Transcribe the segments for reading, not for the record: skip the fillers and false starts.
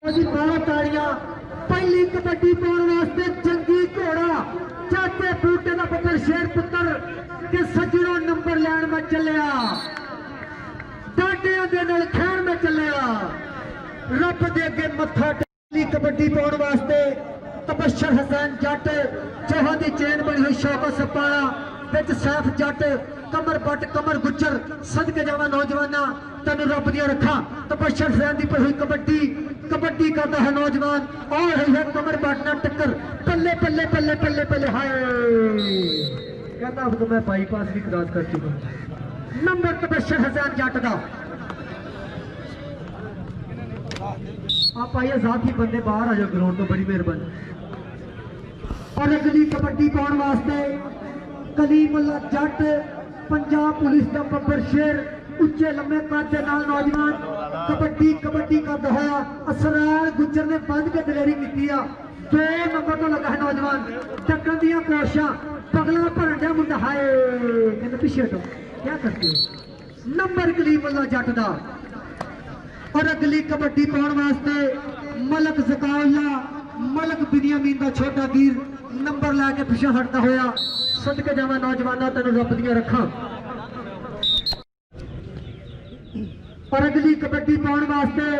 ताड़ियां पहली कबड्डी पाने वास्ते जंगी घोड़ा चाचे बूटे का पुत्र शेर पुत्र के सज्जनों नंबर लैन में चलिया डाडियां दे नाल खैर में चलिया रब दे अगे मत्था कबड्डी पाने वास्ते तबशर हसैन जट चौहां दी चेन बनी हुई शौकत सपाड़ा विच सैफ जट कमर बट कमर गुज्जर सदके जावा नौजवाना तेन रब दिया रखा तबशर हसैन दी पई हुई कबड्डी कबड्डी करता है नौजवान और है कमर बट ना टक्कर पल्ले पल्ले पल्ले पल्ले पल्ले हाय कहता अब तो मैं बाईपास भी क्रॉस कर चुका नंबर तबशर हसैन जट का आप आइए साथ ही बंदे बाहर आ जाओ ग्राउंड तो बड़ी मेहरबानी और अगली कबड्डी पाने वास्ते कलीमुल्ला जट पंजाब पुलिस का बब्बर शेर उच्चे लंबे कद के नाल नौजवान कबड्डी कबड्डी करता होया असरार गुज्जर ने बंद के दिलेरी की 2 नंबर तो लगा है नौजवान टक्कर दिया कोशिशां पगला भरन दिया मुंडा हाय कहते पीछे हटो क्या करते हो नंबर कलीमुल्ला जट दा और अगली कबड्डी पाने वास्ते मलक ज़काउल्ला मलक बिनियामीन दा छोटा वीर नंबर लैके पिछा हटता होया सदके जावा नौजवाना तेन रब दिया रखा और अगली कबड्डी पाने वास्ते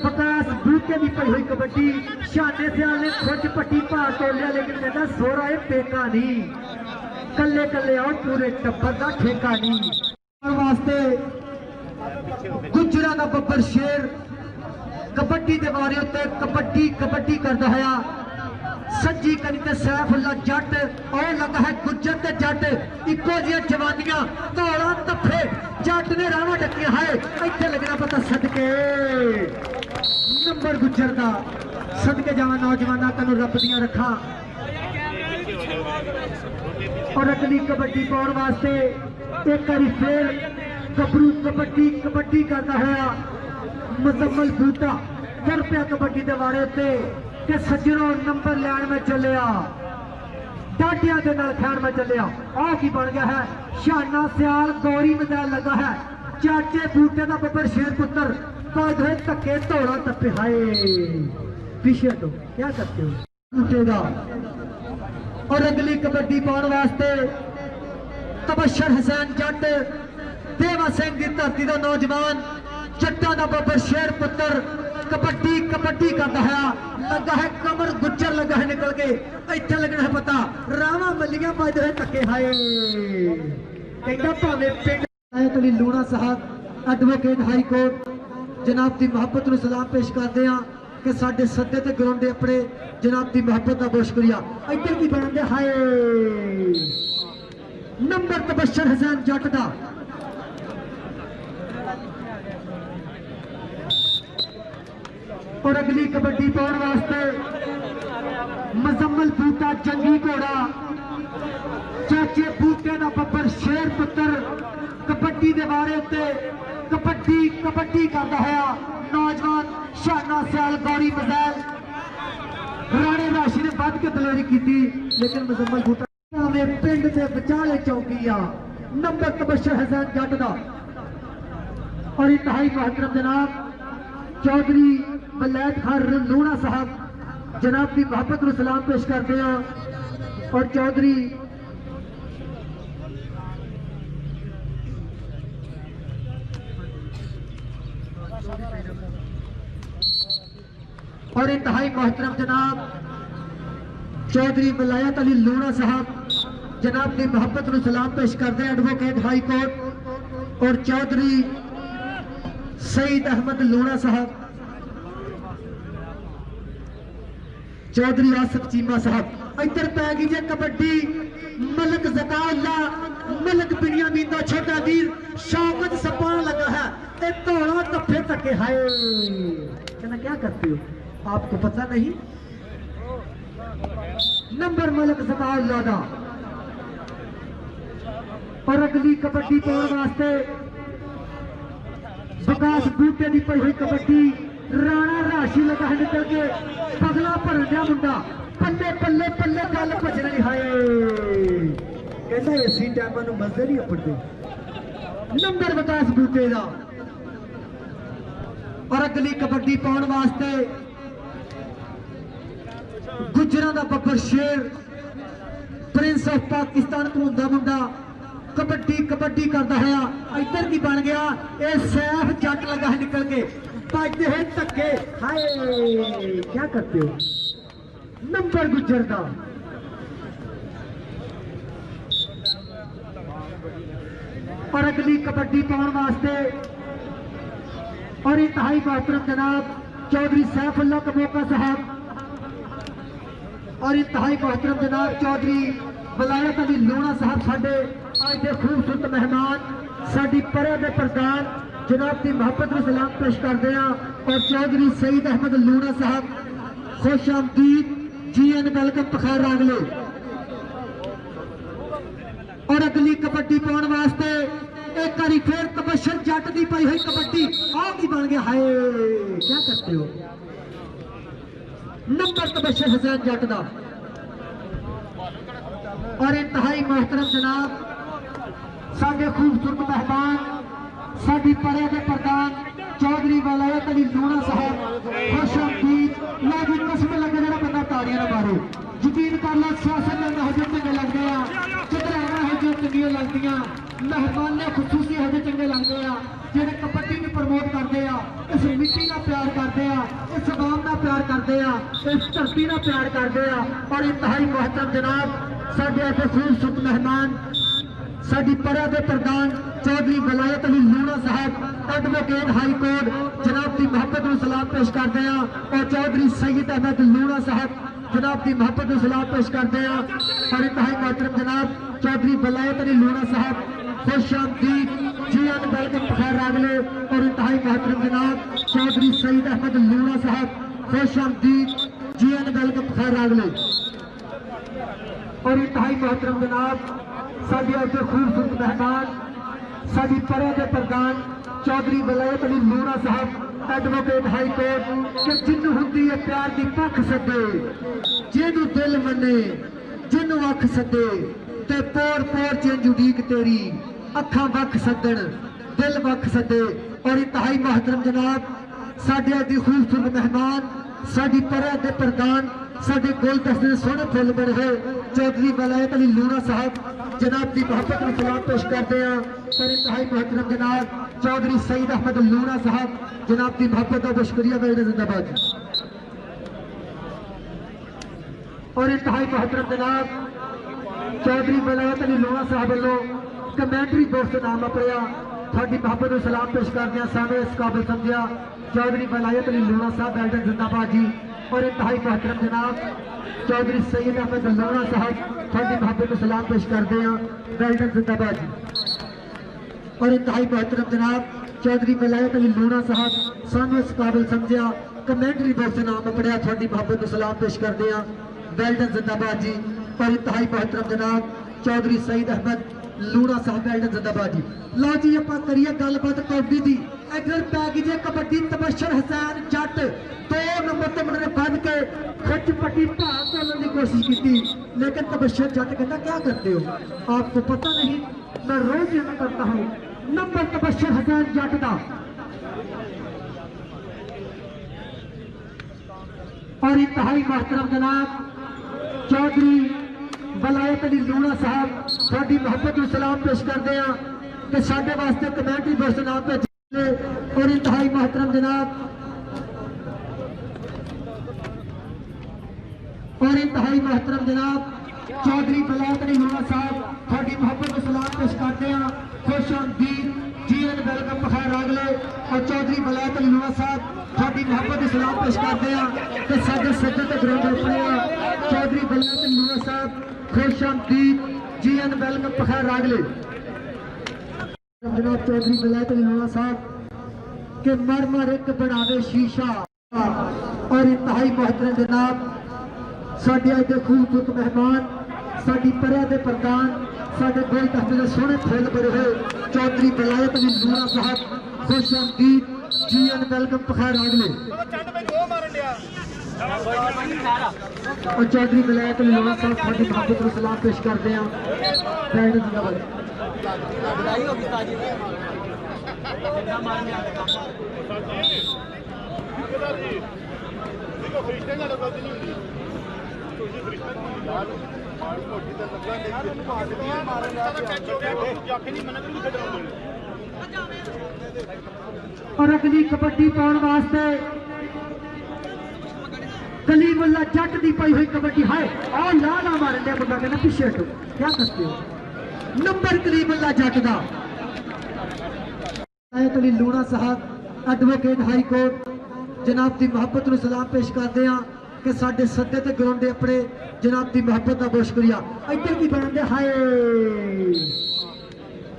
प्रकाश बूटे की पई हुई कबड्डी शाने सियाल ने खुद पट्टी भार तोड़ लिया लेकिन कहता सोरा ये पेका नहीं कल्ले कल्ले आओ पूरे टब्बर का ठेका नहीं वास्ते गुजरा का बब्बर शेर कबड्डी के बारे उत्ते कबड्डी कबड्डी करता है सज्जी कनी ते सैफुल्ला जट और लगा है गुज्जर ते जट इको जी जवानियां धौला तफे जट ने रावा डकिया है इत्थे लगना पता सदके नंबर गुज्जर का सदके जावा नौजवाना तेन रब दिया रखा और अगली कबड्डी पाने वास्ते एक बारी फिर गबरू कबड्डी कबड्डी करता है मुजम्मल बूटा कर पिया कबड्डी के बारे उत्ते के सज्जनों नंबर लैन में चलिया डाडिया के नाल खैर में चलिया आ की बन गया है शाना सियाल गौरी मैदान लगा है चाचे बूटे का बब्बर शेर पुत्र पौधे धक्के धौड़ा तप्पे हाय पीछे तो क्या करते हो बूटे का और अगली कबड्डी पाने वास्ते तबशर हसैन जट देवा सिंह की धरती का नौजवान जट्टा का बब्बर शेर पुत्र कबड्डी कबड्डी करता है लगा है कमर गुज्जर लगा है निकल के इत्थे लगना है पता रावा मलिया बज रहे धक्के हाय कहता भावे पिंड अली लूणा साहब एडवोकेट हाई कोर्ट जनाब की मुहब्बत नूं सलाम पेश करते हैं कि साडे सदे ते ग्राउंड अपने जनाब की मुहब्बत का बहुत शुक्रिया इधर की बनते हाय नंबर तबशर हसैन जट का और अगली कबड्डी पाने वास्ते मुजम्मल बूटा जंगी घोड़ा चाचे बूटे का बब्बर शेर पुत्र कबड्डी के बारे उत्ते कबड्डी कबड्डी करता है नौजवान शाना सियाल गौरी मजैल राणे राशि ने बद के दलेरी की लेकिन मुजम्मल बूटा पिंड के विचाले चौकी आ नंबर तबशर हसैन जट का और इंतहाई मोहतरम जनाब चौधरी मलैत खान लूणा साहब जनाब की मोहब्बत को सलाम पेश करते हैं और चौधरी और इंतहाई मोहतरम जनाब चौधरी मलायत अली लूणा साहब जनाब की मोहब्बत को सलाम पेश करते हैं एडवोकेट हाई कोर्ट और चौधरी सईद अहमद लूणा साहब चौधरी आसिफ चीमा साहब इधर पै गई जे कबड्डी मलक ज़काउल्ला मलक बिनियामीन का छोटा वीर शौकत सपान लगा है धौला तफे धक्के हाय कहना क्या करते हो आपको पता नहीं नंबर मलक ज़काउल्ला का और अगली कबड्डी पाने वास्ते विकास बूटे की पई हुई कबड्डी राणा राशि लगा है निकल के पगला भरन दिया मुंडा पल्ले पल्ले पल्ले गल भजन नहीं हाय कहता इसी टाइम मजे नहीं अपड़ते नंबर विकास बूटे का और अगली कबड्डी पाने वास्ते गुजरां दा बब्बर शेर प्रिंस ऑफ पाकिस्तान तो हुंदा मुंडा कबड्डी कबड्डी करता है। इधर की बन गया ये सैफ जट लगा है निकल के भजते हैं धक्के। हाय क्या करते हो नंबर गुजरता और अगली कबड्डी पाने वास्ते और इंतहाई मोहतरम जनाब चौधरी सैफुल्लाह कमोका साहब और इंतहाई मोहतरम जनाब चौधरी वलायत अली लूणा साहब साडे अज के खूबसूरत मेहमान साडी परे दे प्रधान जनाब की मोहब्बत में सलाम पेश करते हैं। और चौधरी सईद अहमद लूणा साहब खुश आमदीद जी एन वेलकम पखार रागले। और अगली कबड्डी पाने वास्ते एक बारी फिर तबशर जट की पाई हुई कबड्डी की बन गया। हाय क्या करते हो नंबर तबशर हुसैन जट का। और इंतहाई मोहतरम जनाब साडे खूबसूरत मेहमान साडी परे के प्रधान चौधरी वलायत अली लूणा साहब खुश आमदीद। लो जी कसम लगे जरा बंदा ताड़ियां ना मारो यकीन कर लो सियासत में हो चंगे लगते हैं चुधराना हो जो चंगियां लगदियां मेहमान खसूसी हो जो चंगे लगते हैं जेडे कबड्डी को प्रमोट करते हैं इस मिट्टी का प्यार करते हैं इस आवाम का प्यार करते हैं इस धरती का प्यार करते हैं। और इंतहाई मोहतरम जनाब साडे ऐसे खूबसूरत मेहमान साडी परा के प्रधान चौधरी वलायत अली लूणा साहब एडवोकेट हाई कोर्ट जनाब की मोहब्बत में सलाम पेश करते हैं। और चौधरी सईद अहमद लूणा साहब जनाब की मोहब्बत में सलाम पेश करते हैं। और इंतहाई मोहतरम जनाब चौधरी वलायत अली लूणा साहब खुश आमदीद जी एन वेलकम पखार रागले। और इंतहाई मोहतरम जनाब चौधरी सईद अहमद लूणा साहब खुश आमदीद जी एन वेलकम पखार रागले। और इंतहाई मोहतरम जनाब साडे ऐसे खूबसूरत मेहमान साडी परे के प्रधान चौधरी वलायत अली लूणा साहब एडवोकेट हाई कोर्ट कि जिन्नू हुंदी है प्यार की पख सदे जिन्नू दिल मने जिन्नू अख सदे ते पोर पोर चेंज उड़ीक तेरी अखा वख सदन दिल वख सदे। और इंतहाई मोहतरम जनाब साडे ऐसे खूबसूरत मेहमान साडी परे के प्रधान साडे गुलदस्ते सोहने फुल बने हुए चौधरी वलायत अली लूणा साहब जनाब की मोहब्बत में सलाम पेश करते हैं। और इंतहाई मोहतरम जनाब चौधरी सईद अहमद लूणा साहब जनाब की मोहब्बत का शुक्रिया मेरे जिंदाबाद। और इंतहाई मोहतरम जनाब चौधरी वलायत अली लूणा साहब वालों कमेंटरी बॉक्स से नाम अपड़िया थोड़ी मोहब्बत में सलाम पेश करते हैं। सामने इस काबिल समझिया चौधरी वलायत अली लूणा साहब एल्डन जिंदाबाद जी। और इंतहाई मोहतरम जनाब चौधरी सईद अहमद लूणा साहब थोड़ी मोहब्बत में सलाम पेश करते हैं एल्डन जिंदाबाद जी। और इंतहाई मोहतरम जनाब चौधरी वलायत अली लूणा साहब सानू इस काबिल समझिया कमेंटरी बॉक्स से नाम अपड़िया थोड़ी मोहब्बत में सलाम पेश करते हैं वेल्डन जिंदाबाद जी। और इंतहाई मोहतरम जनाब चौधरी सईद अहमद लूणा साहब वेल्डन जिंदाबाद जी। लो जी आप करिए गलबात कबड्डी की इधर पै गई जी कबड्डी तबशर हुसैन जट 2 नंबर से मुंडे ने बन के खच पट्टी भाग चलने की कोशिश की लेकिन तबशर जट कहता क्या करते हो आपको पता नहीं मैं रोज ये करता हूँ नंबर तबशर हुसैन जट का। और इंतहाई मोहतरम जनाब चौधरी वलायत अली लूणा साहब थोड़ी मोहब्बत में सलाम पेश करते हैं कि साडे वास्ते कमेंटरी बॉक्स नाम पे। और इंतहाई मोहतरम जनाब और इंतहाई मोहतरम जनाब चौधरी वलायत अली लूणा साहब थोड़ी मोहब्बत में सलाम पेश करते हैं खुश आमदीद जी एन वेलकम पखार रागले। और चौधरी वलायत अली लूणा साहब थोड़ी मोहब्बत में सलाम पेश करते हैं कि साडे सज्जन ते ग्राउंड अपने चौधरी वलायत अली लूणा साहब खुश आमदीद जी एन वेलकम पखार रागले। जनाब चौधरी वलायत अली लूणा साहब के मर एक बनावे शीशा। और इंतहाई मोहतरम जनाब साडे अज दे खूबसूरत मेहमान साडी परे दे प्रधान साडे गोल दस्ते दे सोहने फुल बने हुए चौधरी वलायत अली लूणा साहब खुश आमदीद जी एन वेलकम पखार रागले। और चौधरी वलायत अली लूणा साहब थोड़ी मोहब्बत में सलाम पेश करते हैं वेल्डन जिंदाबाद। और अगली कबड्डी पाने वास्ते कलीमुल्ला जट की पाई हुई कबड्डी है और लाला मारन दिया मुंडा कहना पीछे हटो क्या करते हो नंबर कलीमुल्ला जट का अली लूणा साहब एडवोकेट हाई कोर्ट जनाब की मुहब्बत नूं सलाम पेश करते हैं कि साडे सदे ते ग्राउंड दे अपने जनाब की मुहब्बत का बहुत शुक्रिया इधर की बनते हाय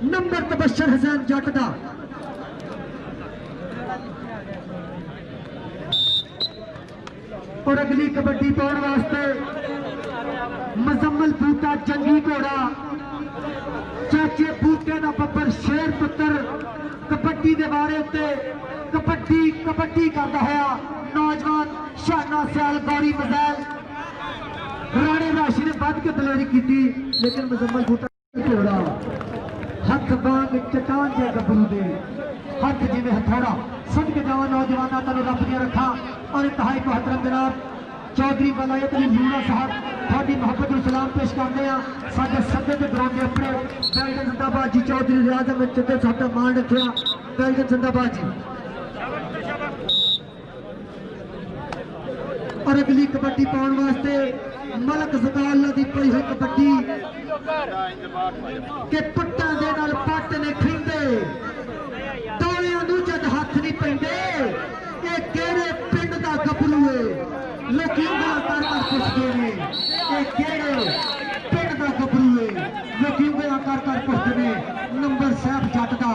नंबर तबशर हुसैन जट का और अगली कबड्डी पाने वास्ते मुजम्मल बूटा जंगी घोड़ा चाचे बूटे का बब्बर शेर पुत्र कबड्डी के बारे उत्ते कबड्डी कबड्डी करता है नौजवान शाना सैल गौरी मजैल राणे राशि ने बद के दलेरी की लेकिन मुजम्मल बूटा घोड़ा हथ बांग चटान जे गबरू दे हथ जिमें हथौड़ा सद के जावा नौजवाना तेन रब दिया रखा और इंतहाई मोहतरम जनाब चौधरी वलायत अली लूणा साहब थोड़ी मुहब्बत नूं सलाम पेश करते हैं साडे सदे ते ग्राउंड के अपने बैल्डन जिंदाबाद जी चौधरी रियाज अहमद चित्ते साडा मान रखिया बैल्डन जिंदाबाद जी और अगली कबड्डी पाने वास्ते मलक जकाल दी पई हुई कबड्डी के पट्टां दे नाल पट्ट ने खिंदे तौलियां नूं जद हथ नहीं पैंदे ये किहड़े पिंड दा गबरू है लोकी उंगलां कर कर पुछदे ने ये किहड़े पिंड दा गबरू है लोकी उंगलां कर कर पुछदे ने नंबर साहब जट दा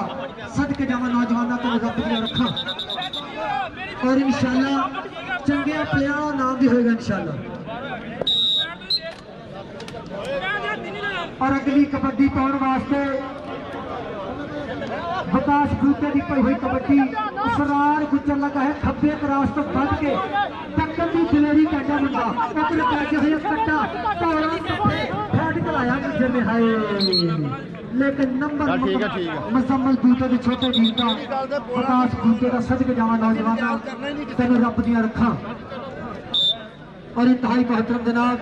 सदके जावां नौजवानां तो रब दियां रखां और इंशाअल्लाह चंगे प्लेयर का नाम भी होगा इंशाअल्लाह और अगली कबड्डी पाने वास्ते विकास बूटे की पई हुई कबड्डी सरार गुजर लगा है खब्बे क्रॉस तो बद के टक्कर की दिलेरी कहना मुंडा उधर पैके हुए कट्टा तौड़ा सफे फैट कलाया गुजर में हाय लेकिन नंबर मुजम्मल बूटे के छोटे वीर का विकास बूटे का सदके जावा नौजवाना तेन रब दिया रखा और इंतहाई मोहतरम जनाब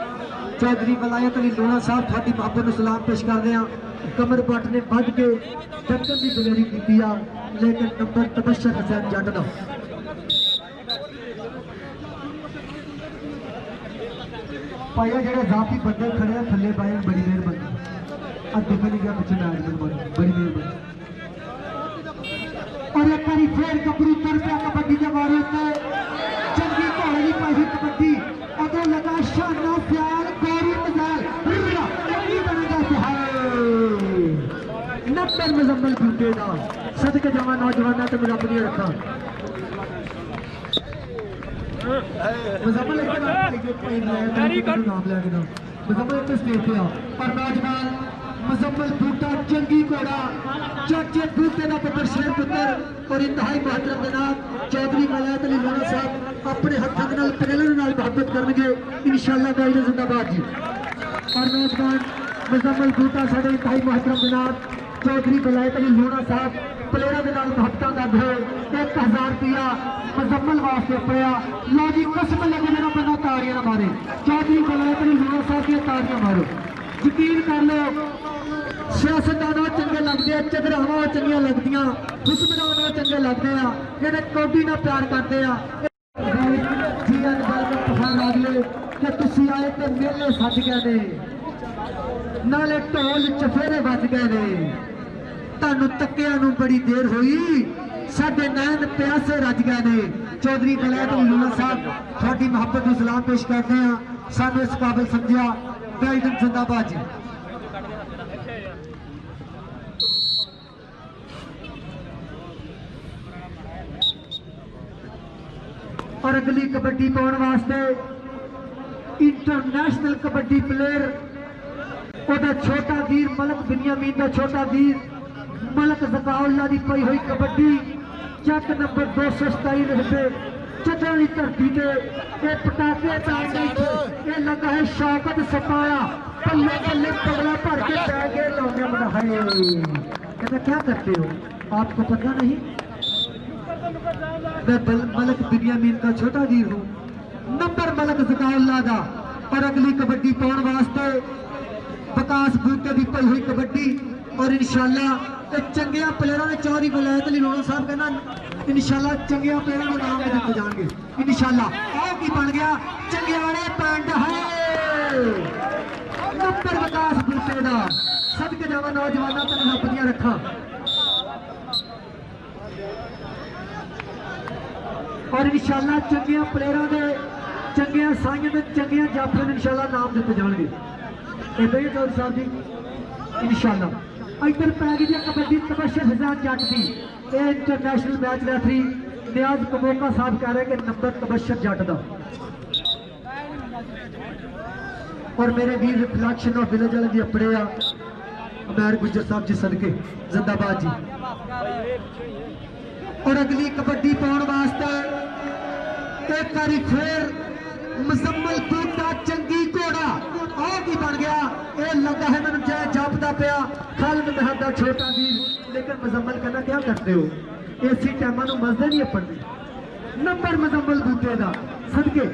चौधरी वलायत अली लूणा साहब थोड़ी मुहब्बत नूं सलाम पेश करते हैं कमर बट ने बज के टक्कर की दिलेरी की लेकिन नंबर तबशर हुसैन जट का भाई जो जाती बंदे खड़े हैं थले पाए बड़ी मेहरबानी अब देखा नहीं गया पीछे मैनेजमेंट बड़ी मेहरबानी और एक बार फिर गबरू तुर पे कबड्डी के बारे में चंगी घोड़े की पाई हुई कबड्डी अगर लगा शाना प्यार गौरी मजाल नंबर मुजम्मल बूटे का सदके जावा नौजवाना तो रब नहीं रखा मुजम्मल नाम लैके मुजम्मल स्टेज पे और नौजवान मुजम्मल बूटा जंगी घोड़ा चाचे बूटे का पुत्र शेर पुत्र और इंतहाई मोहतरम जनाब चौधरी वलायत अली लूणा साहब अपने हथों के प्रेरणा नाल मोहब्बत करेंगे इंशाअल्लाह गाइड जिंदाबाद जी और नौजवान मुजम्मल बूटा साडे इंतहाई मोहतरम जनाब चौधरी वलायत अली लूणा साहब प्लेयर के नाल मोहब्बत करते हुए 1000 रुपया मुजम्मल वास्ते पया लो जी कसम लगे मेरा बंदा ताड़ियां ना मारे चौधरी वलायत अली लूणा साहब की ताड़ियां मारो यकीन कर लो सियासतदान चंगे लगते हैं चदरावां चंगियां लगदियां हुक्मरान चंगे लगते हैं जेडे कौडी नाल प्यार करते हैं जी अनबल पसंद आगले कि तुसी आए ते मेले सज गए ने नाले ढोल चफेरे बज गए ने तानू तकिया नू बड़ी देर हुई साडे नैन प्यासे रज गए ने चौधरी वलायत अली लूणा साहब थोड़ी मुहब्बत नूं सलाम पेश करते हैं सानू इस काबिल समझिया गाइडन जिंदाबाद जी और अगली कबड्डी पाने वास्ते इंटरनेशनल कबड्डी प्लेयर ओदा छोटा वीर मलक बिनियामीन का छोटा वीर मलक जकाउल्ला की पई हुई कबड्डी चक नंबर 227 लिखते चटन की धरती से पटाखे ये लगा है शौकत सपाया पल्ले पल्ले पगला भर के बैगे लौंडे बनाए कहते क्या करते हो आपको पता नहीं मैं मलक बिनियामीन का छोटा वीर हूँ नंबर मलक जकाउल्ला का और अगली कबड्डी पाने वास्ते विकास बूटे की पई हुई कबड्डी और इंशाल्लाह चंगिया प्लेयरों ने चौधरी वलायत अली लोढ़ा साहब कहना इंशाल्लाह चंगिया प्लेयरों को नाम दिते जाएंगे इंशाल्लाह। आओ की बन गया चंगियाड़े पिंड है नंबर विकास बूटे का सदके जावा नौजवानों तेन रब दियां रखा और इंशाल्लाह चंगिया प्लेयरों के चंगिया साइयां के चंगिया जाफियां ने इंशाल्लाह नाम दिते जाएंगे इदा ही चौधरी साहब जी इंशाल्लाह। इधर पै गई कबड्डी तबशर हिजाज जट की इंटरनेशनल मैच रेफरी नियाज कबोका साहब कह रहे कि नंबर तबशर जट का और मेरे वीर रिफ्लैक्शन ऑफ विलेज वाले भी अपने अमैर गुजर साहब जी सदके जिंदाबाद जी। और अगली कबड्डी पाने वास्ते एक बारी फिर मुजम्मल बूटा चंगी घोड़ा आओ की बन गया ये लगा है मैं जय जापदा पिया खालिद महमद दा छोटा वीर लेकिन मुजम्मल कहना क्या करते हो इसी टाइम मजदे नहीं अपने नंबर मुजम्मल बूटे का सदके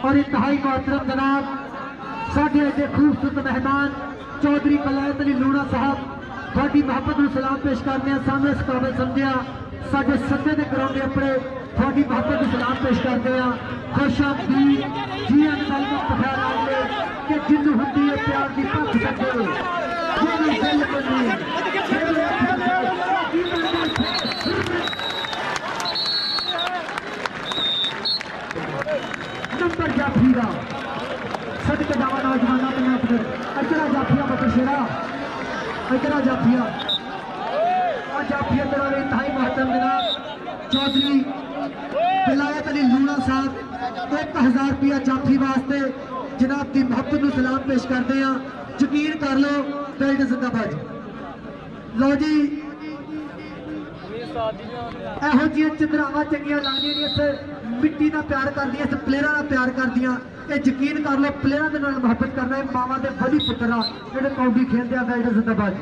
और इंतहाई मोहतरम जनाब साढ़े अजे खूबसूरत मेहमान चौधरी वलायत अली लोढ़ा साहब थोड़ी मोहब्बत को सलाम पेश करने सामने इस काबिल समझिया साढ़े सत्ते के ग्राउंड के अपने थोड़ी मोहब्बत को सलाम पेश करते हैं खुशामदीद जी अनदल को पखैर आए कि जिन्नू हुंदी है प्यार की पक्ष सके जिन्नू दिल बनी नंबर जाफी का सदके जावा नौजवानों के नाम पर अजरा जाफिया बतशेरा अजरा जाफिया और जाफिया तेरा इंतहाई महत्व जनाब चौधरी विलायत अली लोढ़ा साहब 1000 रुपया जाफी वास्ते जनाब की मोहब्बत को सलाम पेश करते हैं यकीन कर लो बेल्ट जिंदाबाद लो जी ਇਹੋ ਜਿਹੀਆਂ ਚੰਦਰਾਵਾਂ ਚੰਗੀਆਂ ਲੱਗਦੀਆਂ ਨੇ ਇਸ ਮਿੱਟੀ ਦਾ ਪਿਆਰ ਕਰਦੀਆਂ ਇਸ ਪਲੇਅਰਾਂ ਦਾ ਪਿਆਰ ਕਰਦੀਆਂ ਇਹ ਯਕੀਨ ਕਰ ਲਓ ਪਲੇਅਰਾਂ ਦੇ ਨਾਲ ਮੁਹੱਬਤ ਕਰਨਾ ਇਹ ਮਾਵਾਂ ਦੇ ਬੜੀ ਪੁੱਤਰ ਆ ਜਿਹੜੇ ਕੌਡੀ ਖੇਡਦੇ ਆ ਬੈਲਟ ਜ਼ਿੰਦਾਬਾਦ।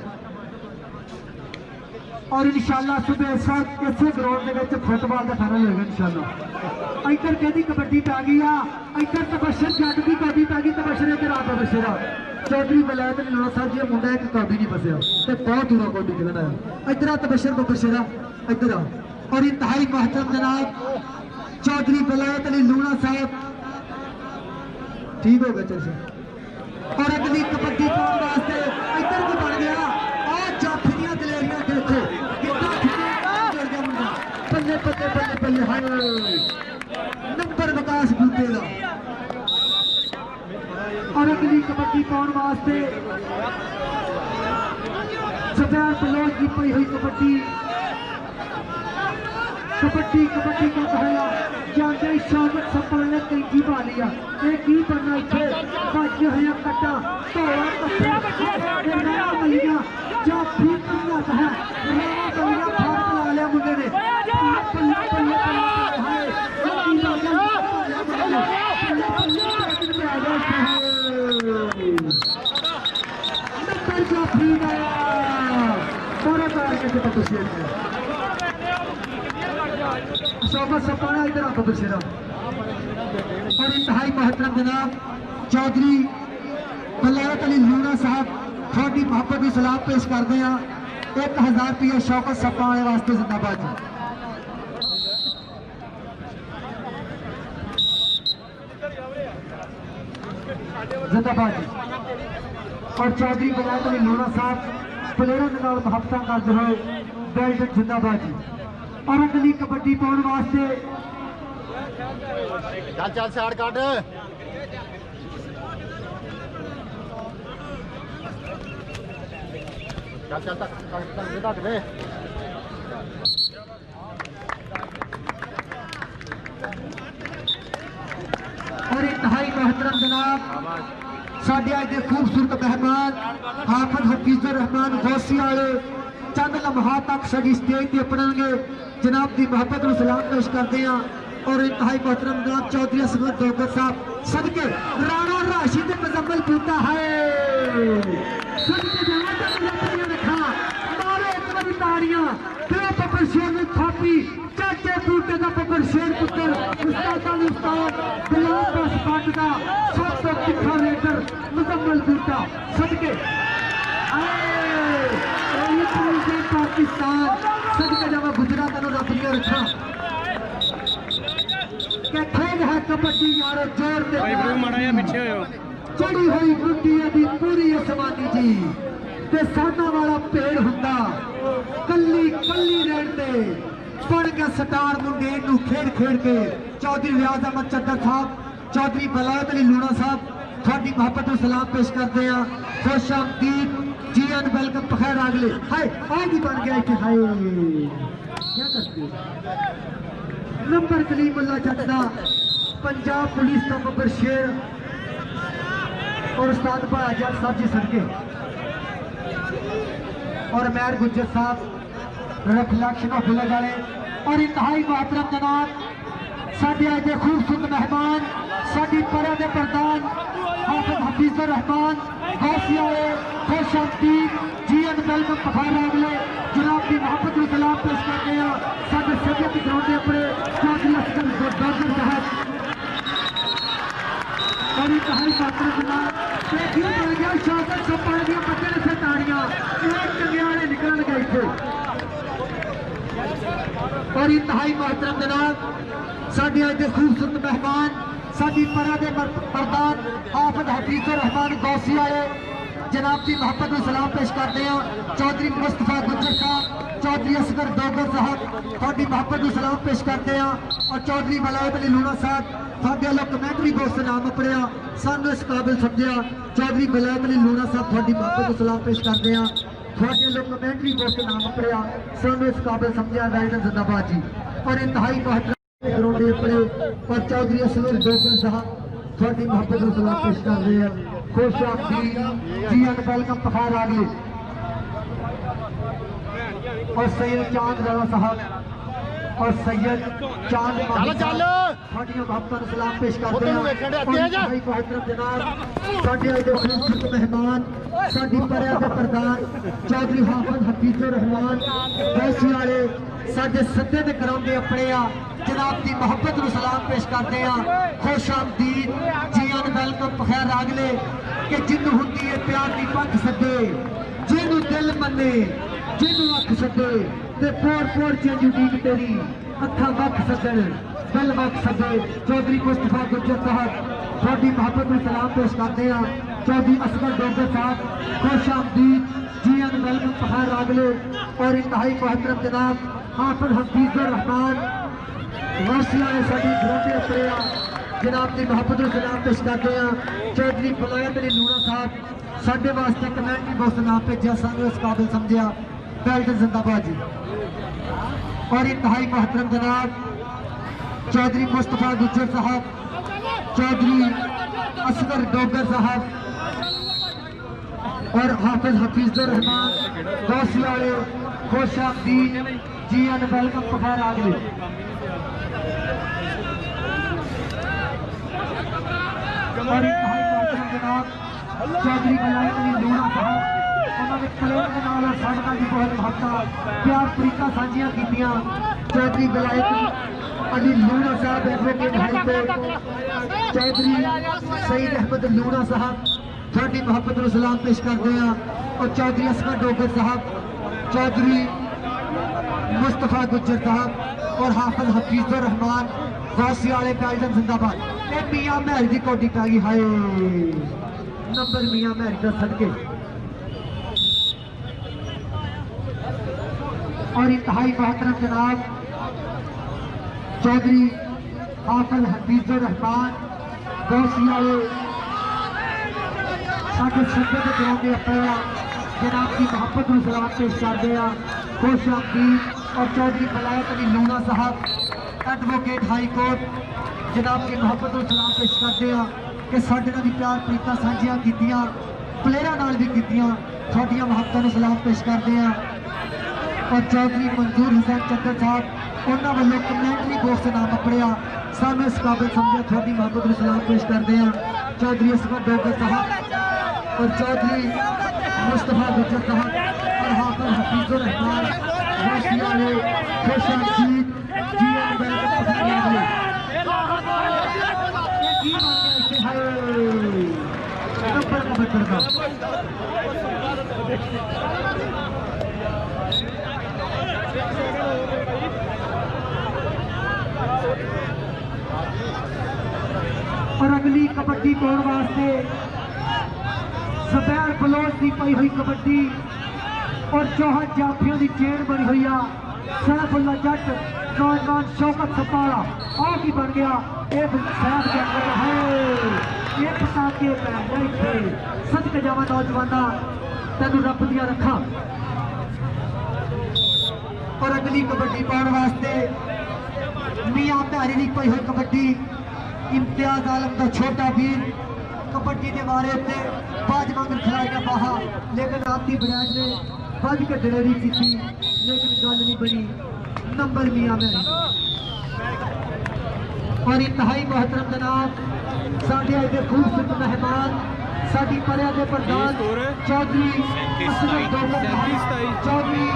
और इंशाल्लाह सुबह इस ग्राउंड के फुटबॉल का फाइनल होगा इंशाल्लाह। इधर कहती कबड्डी पै गई आ इधर तबशर जट की कबड्डी पै गई तबशर इधर आ तबशर चौधरी वलायत अली लोढ़ा साहब जी मुंडा एक कबड्डी नहीं फसया तो बहुत दूर कबड्डी खेलना है इधर आ तबशर तबशर इधर आ और इंतहाई महतरम जनाब चौधरी वलायत अली लोढ़ा साहब ठीक हो गया चल और अगली कबड्डी पाने वास्ते इधर भी बन गया जाफियां दलेरियां देखो बल्ले बल्ले बल्ले बल्ले हाय नंबर विकास बूटे का और अगली कबड्डी पाने वास्ते सफेद बलोच की पई हुई कबड्डी कबड्डी कबड्डी का कहला जाते शामत सपन ने कैंची पा लिया एक ही बनना इथे भज होया कट्टा तोड़ा कट्टा नया मलिया जाफी कितना है नया मलिया फाड़ ला लिया मुंडे ने पल्ले पल्ले हाय नंबर जाफी का पूरा करके तो तस्वीर शोभा सपाना इधर आपको बशेरा और इंतहाई मोहतरम जनाब चौधरी वलायत अली लोढ़ा साहब थोड़ी मोहब्बत की सलाम पेश करते हैं 1000 रुपया शौकत सपाने वास्ते जिंदाबाद जिंदाबाद। और चौधरी वलायत अली लोढ़ा साहब प्लेयरों के नाल मोहब्बत करते हुए बेल्ट जिंदाबाद जी। और अगली कबड्डी पाने वास्ते चल चल साइड काट चल चल तक दे और इंतहाई मोहतरम जनाब साढ़े अज के खूबसूरत मेहमान हाफिज हफीजुर रहमान गौसी वाले चंद लम्हा तक सजी स्टेज पर अपनाएंगे जनाब की मोहब्बत को सलाम पेश करते हैं और इंतहाई मोहतरम जनाब चौधरी असमत दोगर साहब सदके राणा राशिद मुजम्मल बूटा है सदके रखा मारे एक बारी ताड़ियां फिर पप्पर शेर ने थापी चाचे बूटे का पप्पर शेर पुत्र उस्ताद करता 700 तिखा रेडर मुजम्मल बूटा सदके पाकिस्तान सदके जावा गुजरात रब दिया रखा क्या खेल है कबड्डी यारो जोर दे चढ़ी हुई गुड्डिया दी पूरी आसमानी जी ते साना वाला पेड़ हुंदा कल्ली कल्ली रहते बन गया स्टार मुंडे नू खेड़ खेड़ के चौधरी रियाज अहमद चद्दर साहब चौधरी बलायत अली लूणा साहब थोड़ी मोहब्बत नू सलाम पेश करते हैं खुश आमदीद जी एन वेलकम पखैर आगले हाय आज ही बन गया कि हाय क्या करते नंबर कलीमुल्ला चटदा पंजाब पुलिस का बब्बर शेर और उस्ताद भाई जट साहब जी सदके और मैर गुज्जर साहब रिफ्लेक्शन ऑफ विलेज वाले और इंतहाई मोहतरम जनाब साडे अज दे खूबसूरत मेहमान साडी परा दे प्रधान हाफिज हफीजुर रहमान गौसिया खुश आमदीद जी एन वेलकम पखार अगले जनाब की मोहब्बत में सलाम पेश करते हैं साडे सैयद ग्राउंड के अपने चौधरी असगर डॉक्टर साहब और इंतहाई मोहतरम जनाब देखिए बन गया शासन सब पड़ गया बच्चे ने से ताड़ियां एक कंगियाड़े निकल गए थे और इंतहाई मोहतरम जनाब साडे अज दे खूबसूरत मेहमान साडी परा दे प्रधान हाफिज हफीजुर रहमान गौसी आए जनाब की मोहब्बत में सलाम पेश करते हैं चौधरी मुस्तफा गुज्जर साहब चौधरी असगर डोगर साहब थोड़ी मोहब्बत में सलाम पेश करते हैं और चौधरी बलायत अली लूणा साहब थोड़े वालों कमेंटरी बॉक्स से नाम अपड़िया सानू इस काबिल समझिया चौधरी बलायत अली लूणा साहब थोड़ी मोहब्बत में सलाम पेश करते हैं थोड़े लोग कमेंटरी बॉक्स से नाम अपड़िया सानू इस काबिल समझिया राइडन जिंदाबाद जी और इंतहाई मोहतरम ग्राउंड अपने और चौधरी असगर डोगर साहब थोड़ी मोहब्बत में सलाम पेश कर रहे हैं खुश आमदीद जी एन वेलकम पखार आगले और सैयद चांद राणा साहब और सैयद चांद थोड़ी मोहब्बत में सलाम पेश करते हैं जनाब साडे अज दे खूबसूरत मेहमान साडी परिया दे प्रधान चौधरी हाफिज हफीजुर रहमान गौसी वाले साडे सद्दे दे कराउंदे अपने आ जनाब की मोहब्बत में सलाम पेश करते हैं खुश आमदीद जी एन वेलकम पखैर अगले कि जिन्नू हुंदी है प्यार की पख सदे जिन्नू दिल मने जिन्नू अख सदे ते पोर पोर च उडीक तेरी अखा वख सदन दिल वख सदे चौधरी मुस्तफा गुज्जर साहब थोड़ी मोहब्बत में सलाम पेश करते हैं चौधरी असगर डोगर साहब खुश आमदीद जी एन वेलकम पखैर अगले और इंतहाई मोहतरम जनाब हाफिज हफीजुर रहमान वासिया ने साडी ग्राउंड अपने जनाब की मोहब्बत में सलाम पेश करते हैं चौधरी बलायत अली लूणा साहब साडे वास्ते कमेंटरी बॉक्स नाम भेजा सानू इस काबिल समझिया बेल्ट जिंदाबाद जी और इंतहाई मोहतरम जनाब चौधरी मुस्तफा गुज्जर साहब चौधरी असगर डोगर साहब और हाफिज हफीजुर रहमान गौसी वाले खुश आमदीद जी एन वेलकम पखार अगले और जनाब चौधरी बलायत अली लूणा साहब उन्होंने प्लेट के नाल साडा जी बहुत मोहब्बत प्यार तरीका साझियां कीतियां चौधरी बलायत अली लूणा साहब एडवोकेट हाईकोर्ट चौधरी सईद अहमद लूणा साहब थोड़ी मोहब्बत में सलाम पेश करते हैं और चौधरी असगर डोगर साहब चौधरी मुस्तफा गुज्जर साहब और हाफिज हफीजुर रहमान गौसी वाले बेल्टन जिंदाबाद मियां महर की कोटी पै गई हाय नंबर मियां महर का सदके और इंतहाई मोहतरम जनाब चौधरी हाफिज हफीजुर रहमान गौसी वाले साडे सदे के ग्राउंड अपने जनाब की मोहब्बत में सलाम पेश करते हैं खुश आमदीद और चौधरी बलायत अली लूणा साहब एडवोकेट हाई कोर्ट जनाब की मोहब्बत में सलाम पेश करते हैं कि साडे नाल भी प्यार प्रीतां साझियां कीतियां प्लेयरां नाल भी कीतियां थोड़ियां मोहब्बतां नूं सलाम पेश करते हैं और चौधरी मंजूर हुसैन चद्दर साहब उन्होंने वालों कमेंटरी बॉक्स से नाम अपड़िया सानू इस काबिल समझे थोड़ी मोहब्बत में सलाम पेश करते हैं चौधरी असगर डोगर साहब और चौधरी मुस्तफा गुज्जर साहब और हाफिज हफीजुर रहमान खुश आमदीद जी एन वेलकम और अगली कबड्डी पाने वास्ते सफेद बलोच की पाई हुई कबड्डी और चौहान जाफियों की चेन बनी हुई आ सरफुल्ला जट नौजवान शौकत सपाला आ की बन गया एक सैफ जंगल है ये पता के सदके जावा नौजवाना तेन रब दिया रखा। और अगली कबड्डी पाने वास्ते मियां प्यारी की पाई हुई कबड्डी इम्तियाज आलम का छोटा वीर कबड्डी के बारे में बाज मंगल खिलाड़ियां बाहा लेकिन आती बजाज ने बज के दिलेरी की थी लेकिन गल नहीं बनी नंबर मियां में। और इंतहाई मोहतरम जनाब साढ़े अज के खूबसूरत मेहमान साड़ी परिया के प्रधान चौधरी चौधरी